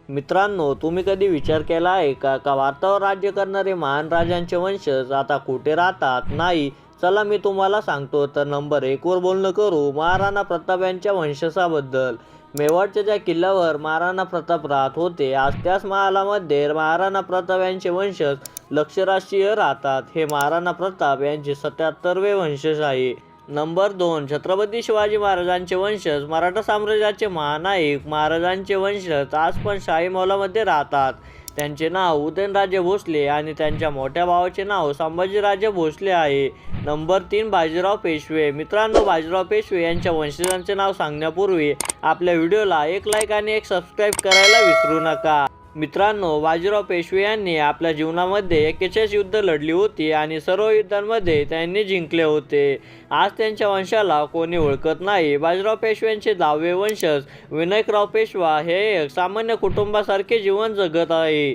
मित्रांनो, तुम्ही कधी विचार केला आहे का भारतावर राज्य करणारे महान राजांचे वंशज आता कुठे राहतात? नाही. चला मी तुम्हाला सांगतो. तर नंबर 1 वर बोलणं करू महाराणा प्रताप यांच्या वंशजाबद्दल. मेवाडच्या ज्या किल्ल्यावर महाराणा प्रताप राहत होते, आज त्याच महालामध्ये महाराणा प्रताप यांचे वंशज लक्षराशीय राहतात. हे महाराणा प्रताप यांचे 77वे वंशज आहे. नंबर 2 छत्रपती शिवाजी महाराजांचे वंशज. मराठा साम्राज्याचे महानायक महाराजांचे वंशज आज पण शाही मौलामध्ये राहतात. त्यांचे नाव उदयनराजे भोसले आणि त्यांच्या मोठ्या भावाचे नाव संभाजीराजे भोसले आहे. नंबर 3 बाजीराव पेशवे. मित्रांनो, बाजीराव पेशवे यांच्या वंशजांचे नाव सांगण्यापूर्वी आपल्या व्हिडिओला एक लाईक आणि एक सबस्क्राईब करायला विसरू नका. मित्रांनो, बाजीराव पेशवे यांनी आपल्या जीवनामध्ये 41 युद्ध लढली होती आणि सर्व युद्धांमध्ये त्यांनी जिंकले होते. आज त्यांच्या वंशाला कोणी ओळखत नाही. बाजीराव पेशव्यांचे 10वे वंशज विनायकराव पेशवा हे एक सामान्य कुटुंबासारखे जीवन जगत आहे.